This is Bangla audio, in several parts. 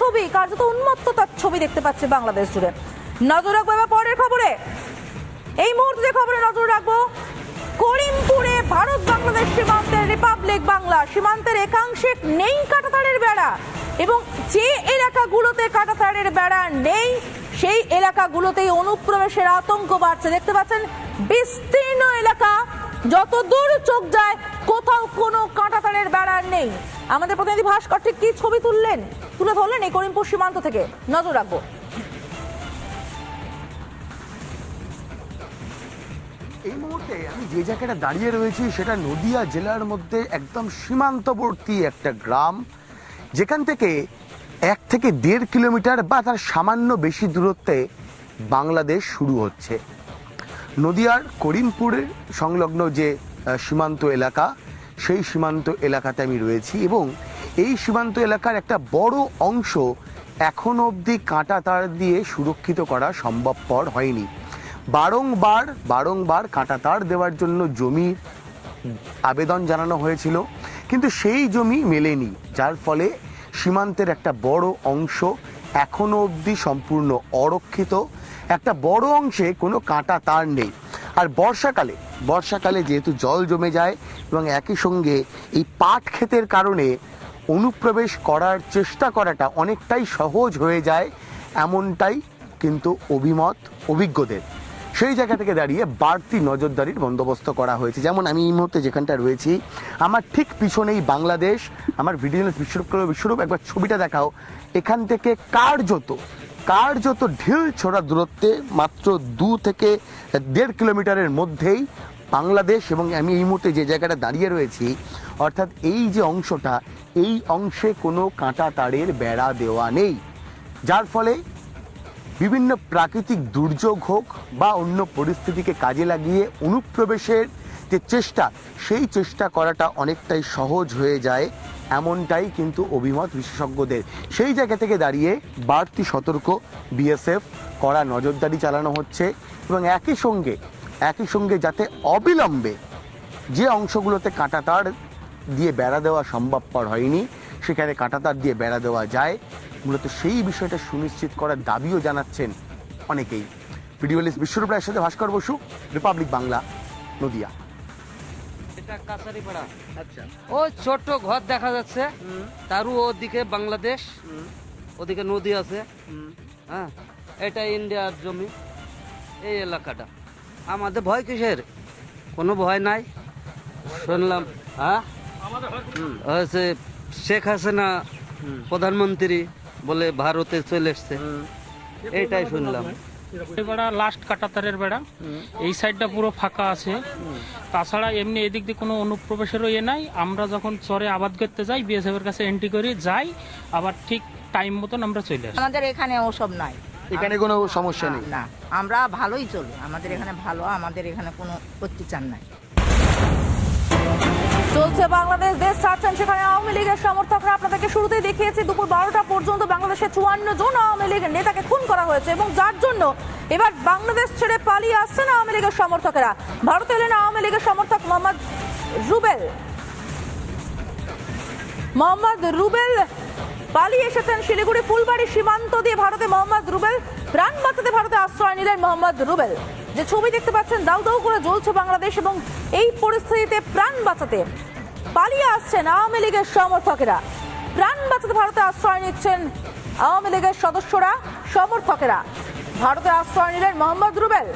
ছবি, কার্যত উন্মত্ততার ছবি দেখতে পাচ্ছে বাংলাদেশ জুড়ে। নজর রাখবো এবার পরের খবরে। এই মুহূর্তে খবরে নজর রাখবো করিমপুরে ভারত বাংলাদেশ সীমান্তের রিপাবলিক বাংলা সীমান্তের একাংশে নেই কাঁটাতারের বেড়া, এবং যে এলাকাগুলোতে কাঁটাতারের বেড়া নেই সেই এলাকাগুলোতেই অনুপ্রবেশের আতঙ্ক বাড়ছে। দেখতে পাচ্ছেন বিস্তীর্ণ এলাকা, যত দূর চোখ যায় কোথাও কোনো কাঁটাতারের বেড়া নেই। আমাদের প্রতিনিধি ভাস্কর ঠিক কি ছবি তুলে ধরলেন এই করিমপুর সীমান্ত থেকে, নজর রাখবো। এই মুহূর্তে আমি যে জায়গাটা দাঁড়িয়ে রয়েছি সেটা নদিয়া জেলার মধ্যে একদম সীমান্তবর্তী একটা গ্রাম, যেখান থেকে 1 থেকে 1.5 কিলোমিটার বা তার সামান্য বেশি দূরত্বে বাংলাদেশ শুরু হচ্ছে। নদিয়ার করিমপুরের সংলগ্ন যে সীমান্ত এলাকা, সেই সীমান্ত এলাকাতে আমি রয়েছি, এবং এই সীমান্ত এলাকার একটা বড় অংশ এখনো অবধি কাঁটা তার দিয়ে সুরক্ষিত করা সম্ভবপর হয়নি। বারংবার কাঁটা তার দেওয়ার জন্য জমির আবেদন জানানো হয়েছিল, কিন্তু সেই জমি মেলেনি, যার ফলে সীমান্তের একটা বড় অংশ এখনো অবধি সম্পূর্ণ অরক্ষিত। একটা বড় অংশে কোনো কাঁটা তার নেই। আর বর্ষাকালে যেহেতু জল জমে যায় এবং একই সঙ্গে এই পাট ক্ষেতের কারণে অনুপ্রবেশ করার চেষ্টা করাটা অনেকটাই সহজ হয়ে যায়, এমনটাই কিন্তু অভিজ্ঞদের। সেই জায়গা থেকে দাঁড়িয়ে বাড়তি নজরদারির বন্দোবস্ত করা হয়েছে। যেমন আমি এই মুহূর্তে যেখানটা রয়েছি, আমার ঠিক পিছনেই বাংলাদেশ। আমার ভিডিও বিশ্বরূপ একবার ছবিটা দেখাও। এখান থেকে কার্যত ঢিল ছোড়া দূরত্বে মাত্র 2 থেকে 1.5 কিলোমিটারের মধ্যেই বাংলাদেশ, এবং আমি এই মুহূর্তে যে জায়গাটা দাঁড়িয়ে রয়েছি, অর্থাৎ এই যে অংশটা, এই অংশে কোনো কাঁটা তারের বেড়া দেওয়া নেই, যার ফলে বিভিন্ন প্রাকৃতিক দুর্যোগ হোক বা অন্য পরিস্থিতিকে কাজে লাগিয়ে অনুপ্রবেশের যে চেষ্টা, সেই চেষ্টা করাটা অনেকটাই সহজ হয়ে যায়, এমনটাই কিন্তু অভিমত বিশেষজ্ঞদের। সেই জায়গা থেকে দাঁড়িয়ে বাড়তি সতর্ক বিএসএফ, কড়া নজরদারি চালানো হচ্ছে, এবং একই সঙ্গে যাতে অবিলম্বে যে অংশগুলোতে কাঁটাতার দিয়ে বেড়া দেওয়া সম্ভবপর হয়নি সেখানে কাঁটাতার দিয়ে বেড়া দেওয়া যায়, মূলত সেই বিষয়টা সুনিশ্চিত করার দাবিও জানাচ্ছেন অনেকেই। ভিডিও লিস্ট বিশ্বরূপ রায়ের সাথে ভাস্কর বসু, রিপাবলিক বাংলা, নদিয়া। এটা কাছারিপাড়া। আচ্ছা, ও ছোট ঘর দেখা যাচ্ছে, তারও ওদিকে বাংলাদেশ, ওদিকে নদী আছে। হ্যাঁ, এটা ইন্ডিয়ার জমি। এই এলাকাটা আমাদের ভয় কিসের? কোনো ভয় নাই। শুনলাম হয়েছে শেখ হাসিনা প্রধানমন্ত্রী বলে ভারতে চলে এসছে, এইটাই শুনলাম। বেড়া লাস্ট কাঁটাতারের বেড়া, এই সাইডটা পুরো ফাঁকা আছে। তাছাড়া এমনি এদিক দিয়ে কোনো অনুপ্রবেশেরও নাই। আমরা যখন চরে আবাদ করতে যাই, বিএসএফ এর কাছে এন্ট্রি করি, যাই, আবার ঠিক টাইম মতন আমরা চলে আসি। আমাদের এখানে ওসব নাই, এখানে কোনো সমস্যা নেই। না, আমরা ভালোই চলি, আমাদের এখানে ভালো, আমাদের এখানে কোনো অত্যাচার নাই। চলছে বাংলাদেশ দেশ ছাড়ছেন, সেখানে আওয়ামী লীগের সমর্থকরা, আপনাদেরকে শুরুতেই দেখিয়েছি দুপুর 12টা পর্যন্ত বাংলাদেশে 54 জন আওয়ামী লীগের নেতাকে খুন করা হয়েছে, এবং যার জন্য এবার বাংলাদেশ ছেড়ে পালিয়ে আসছেন আওয়ামী লীগের সমর্থকেরা। ভারতে এলেন আওয়ামী লীগের সমর্থক মোহাম্মদ রুবেল পালিয়ে এসেছেন শিলিগুড়ি ফুলবাড়ি সীমান্ত দিয়ে ভারতে। মোহাম্মদ রুবেল প্রাণ বাঁচাতে ভারতে আশ্রয় নিলেন। মোহাম্মদ রুবেল, যে ছবি দেখতে পাচ্ছেন, দাউ দাউ করে জ্বলছে বাংলাদেশ, এবং এই পরিস্থিতিতে প্রাণ বাঁচাতে পালিয়ে আসছেন আওয়ামী লীগের সমর্থকেরা। প্রাণ বাঁচাতে ভারতে আশ্রয় নিচ্ছেন আওয়ামী লীগের সমর্থকেরা। ভারতে আশ্রয় নিলেন মোহাম্মদ রুবেল।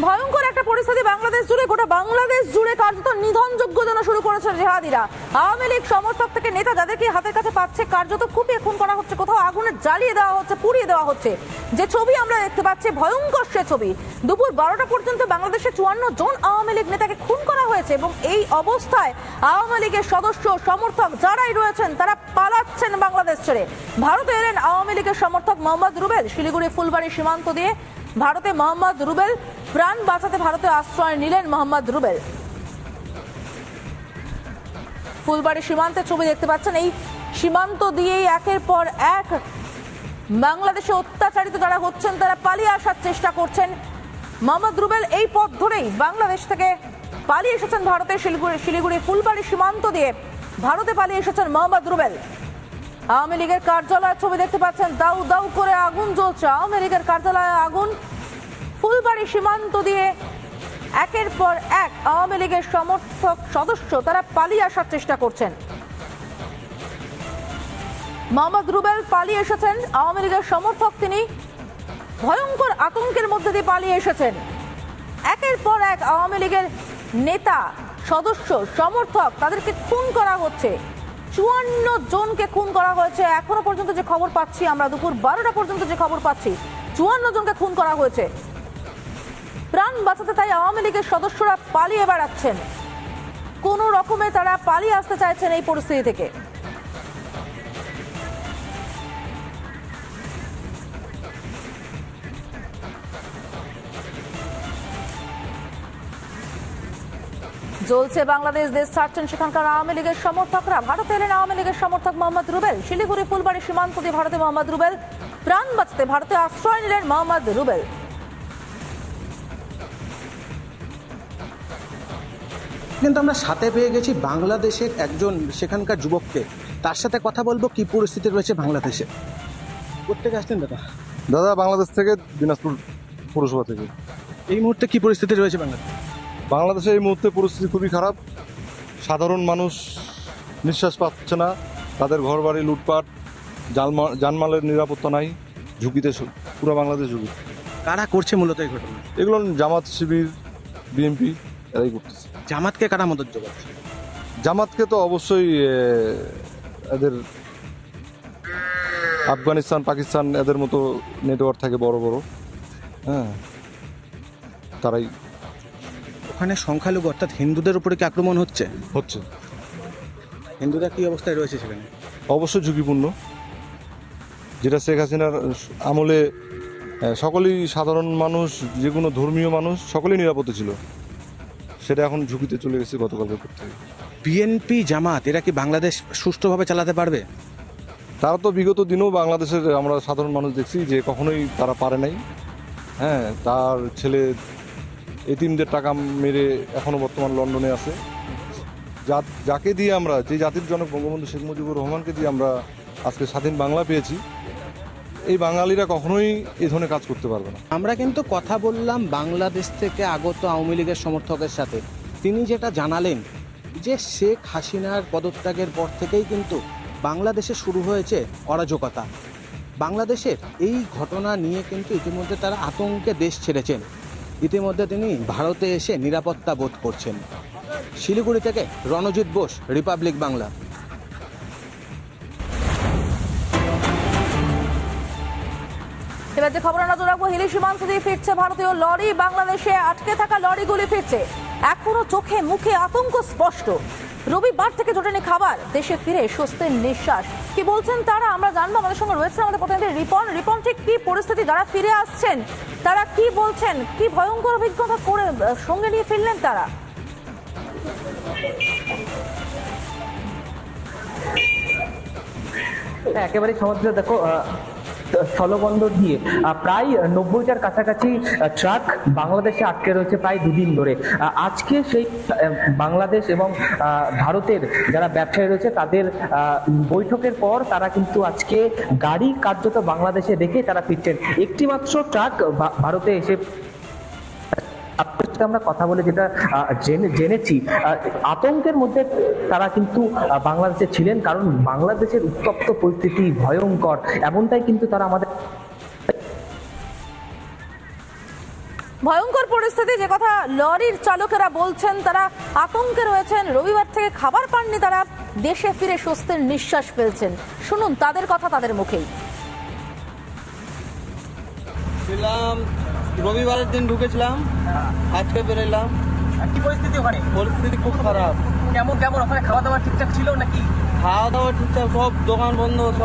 ভয়ঙ্কর একটা পরিস্থিতি বাংলাদেশ জুড়ে, গোটা বাংলাদেশ জুড়ে কার্যত নিধনযোগ্য যেন শুরু করেছেন জেহাদিরা। আওয়ামী লীগ সমর্থক থেকে নেতা যাদেরকে হাতের কাছে পাচ্ছে, কার্যত কুপিয়ে খুন করা হচ্ছে, কোথাও আগুনে জ্বালিয়ে দেওয়া হচ্ছে, পুড়িয়ে দেওয়া হচ্ছে। যে ছবি আমরা দেখতে পাচ্ছি, ভয়ঙ্কর সে ছবি। দুপুর 12টা পর্যন্ত বাংলাদেশে 54 জন আওয়ামী লীগ নেতাকে খুন করা হয়েছে, এবং এই অবস্থায় আওয়ামী লীগের সদস্য সমর্থক যারাই রয়েছেন তারা পালাচ্ছেন বাংলাদেশ ছেড়ে। ভারতে এলেন আওয়ামী লীগের সমর্থক মোহাম্মদ রুবেল। শিলিগুড়ি ফুলবাড়ি সীমান্ত দিয়ে ভারতে মোহাম্মদ রুবেল, প্রাণ বাঁচাতে ভারতে আশ্রয় নিলেন মোহাম্মদ রুবেল। ফুলবাড়ি সীমান্তের ছবি দেখতে পাচ্ছেন। এই সীমান্ত দিয়েই একের পর এক বাংলাদেশে অত্যাচারিত যারা হচ্ছেন তারা পালিয়ে আসার চেষ্টা করছেন। মোহাম্মদ রুবেল এই পথ ধরেই বাংলাদেশ থেকে পালিয়ে এসেছেন ভারতের শিলিগুড়ি ফুলবাড়ি সীমান্ত দিয়ে ভারতে পালিয়ে এসেছেন মোহাম্মদ রুবেল। আওয়ামী লীগের কার্যালয়ের ছবি দেখতে পাচ্ছেন, দাউ দাউ করে আগুন জ্বলছে। আওয়ামী লীগের কার্যালয়ে আগুন। ফুলবাড়ি সীমান্ত দিয়ে একের পর এক আওয়ামী লীগের সমর্থক সদস্য তারা পালিয়ে আসার চেষ্টা করছেন। মোহাম্মদ রুবেল পালিয়ে এসেছেন, আওয়ামী লীগের সমর্থক তিনি ভয়ঙ্কর আতঙ্কের মধ্যে দিয়ে পালিয়ে এসেছেন। একের পর এক আওয়ামী লীগের নেতা সদস্য সমর্থক তাদেরকে খুন করা হচ্ছে। 54 জনকে খুন করা হয়েছে এখনো পর্যন্ত যে খবর পাচ্ছি আমরা, দুপুর 12টা পর্যন্ত যে খবর পাচ্ছি 54 জনকে খুন করা হয়েছে। প্রাণ বাঁচাতে তাই আওয়ামী লীগের সদস্যরা পালিয়ে বেড়াচ্ছেন, কোন রকমে তারা পালিয়ে আসতে চাইছেন এই পরিস্থিতি থেকে। জ্বলছে বাংলাদেশ, দেশ ছাড়ছেন সেখানকার আওয়ামী লীগের সমর্থকরা। ভারতে এলেন আওয়ামী লীগের সমর্থক মোহাম্মদ রুবেল। শিলিগুড়ি ফুলবাড়ি সীমান্ত দিয়ে ভারতে মোহাম্মদ রুবেল। প্রাণ বাঁচাতে ভারতে আশ্রয় নিলেন মোহাম্মদ রুবেল। কিন্তু আমরা সাথে পেয়ে গেছি বাংলাদেশের একজন সেখানকার যুবককে, তার সাথে কথা বলবো কি পরিস্থিতি রয়েছে বাংলাদেশে। কোথেকে আসছেন দাদা? দাদা বাংলাদেশ থেকে, দিনাজপুর পৌরসভা থেকে। এই মুহূর্তে কি পরিস্থিতি রয়েছে বাংলাদেশে? বাংলাদেশে এই মুহূর্তে পরিস্থিতি খুবই খারাপ। সাধারণ মানুষ নিঃশ্বাস পাচ্ছে না, তাদের ঘরবাড়ি লুটপাট, জানমালের নিরাপত্তা নাই, ঝুঁকিতে পুরো বাংলাদেশ ঝুঁকি। কারা করছে মূলত এই ঘটনা? এগুলো জামাত শিবির, বিএনপি এরাই করতেছে। জামাতকে কারা মদত যোগাচ্ছে? জামাতকে তো অবশ্যই এদের আফগানিস্তান, পাকিস্তান এদের মতো নেটওয়ার্ক থাকে বড় বড়, হ্যাঁ, তারাই। ওখানে সংখ্যালঘু অর্থাৎ হিন্দুদের উপরে কি আক্রমণ হচ্ছে? হচ্ছে। হিন্দুরা কি অবস্থায় রয়েছে সেখানে? অবশ্যই ঝুঁকিপূর্ণ। যেটা শেখ হাসিনার আমলে সকলেই সাধারণ মানুষ, যে কোনো ধর্মীয় মানুষ সকলেই নিরাপদে ছিল, সেটা এখন ঝুঁকিতে চলে গেছে গতকালকে করতে। বিএনপি জামাত এরা কি বাংলাদেশ সুষ্ঠুভাবে চালাতে পারবে? তারা তো বিগত দিনেও বাংলাদেশের আমরা সাধারণ মানুষ দেখছি যে কখনোই তারা পারে নাই। হ্যাঁ, তার ছেলে এতিমদের টাকা মেরে এখনও বর্তমান লন্ডনে আছে। যাকে দিয়ে আমরা, যে জাতির জনক বঙ্গবন্ধু শেখ মুজিবুর রহমানকে দিয়ে আমরা আজকে স্বাধীন বাংলা পেয়েছি, এই বাঙালিরা কখনোই এই ধরনের কাজ করতে পারবে না। আমরা কিন্তু কথা বললাম বাংলাদেশ থেকে আগত আওয়ামী লীগের সমর্থকের সাথে। তিনি যেটা জানালেন যে শেখ হাসিনার পদত্যাগের পর থেকেই কিন্তু বাংলাদেশে শুরু হয়েছে অরাজকতা। বাংলাদেশের এই ঘটনা নিয়ে কিন্তু ইতিমধ্যে তারা আতঙ্কে দেশ ছেড়েছেন। ইতিমধ্যে তিনি ভারতে এসে নিরাপত্তা বোধ করছেন। শিলিগুড়ি থেকে রণজিৎ বোস, রিপাবলিক বাংলা। এবার যে খবর নজর রাখবো, হিলি সীমান্ত দিয়ে ফিরছে ভারতীয় লরি। বাংলাদেশে আটকে থাকা লরিগুলি ফিরছে, এখনো চোখে মুখে আতঙ্ক স্পষ্ট। রবিবার থেকে জোটেনি খাবার, দেশে ফিরে স্বস্তির নিঃশ্বাস। কি বলছেন তারা আমরা জানবো। আমাদের সঙ্গে রয়েছে আমাদের প্রতিনিধি রিপন। রিপন, ঠিক কি পরিস্থিতি, যারা ফিরে আসছেন তারা কি বলছেন, কি ভয়ঙ্কর অভিজ্ঞতা করে সঙ্গে নিয়ে ফিরলেন তারা? একেবারে সমুদ্র দেখো, স্থলবন্দর দিয়ে প্রায় 90টার কাছাকাছি ট্রাক বাংলাদেশে আটকে রয়েছে প্রায় দুদিন ধরে। আজকে সেই বাংলাদেশ এবং ভারতের যারা ব্যবসায়ী রয়েছে তাদের বৈঠকের পর তারা কিন্তু আজকে গাড়ি কার্যত বাংলাদেশে রেখে তারা ফিরছেন। একটি মাত্র ট্রাক ভারতে এসে আমরা কথা বলে যেটা জেনেছি, আতঙ্কের মধ্যে তারা কিন্তু বাংলাদেশে ছিলেন, কারণ বাংলাদেশের উত্তপ্ত পরিস্থিতি ভয়ঙ্কর, এমনটাই কিন্তু তারা আমাদের ভয়ঙ্কর পরিস্থিতি যে কথা লরির চালকেরা বলছেন, তারা আতঙ্কে রয়েছেন। রবিবার থেকে খাবার পাননি তারা, দেশে ফিরে স্বস্তির নিঃশ্বাস ফেলছেন। শুনুন তাদের কথা তাদের মুখেই। রবিবারের দিন ঢুকেছিলাম, আজকে বেরোলাম। কি পরিস্থিতি ওখানে? পরিস্থিতি খুব খারাপ। কেমন ওখানে খাওয়া দাওয়া ঠিকঠাক ছিল নাকি? খাওয়া দাওয়া ঠিকঠাক, সব দোকান বন্ধ, সব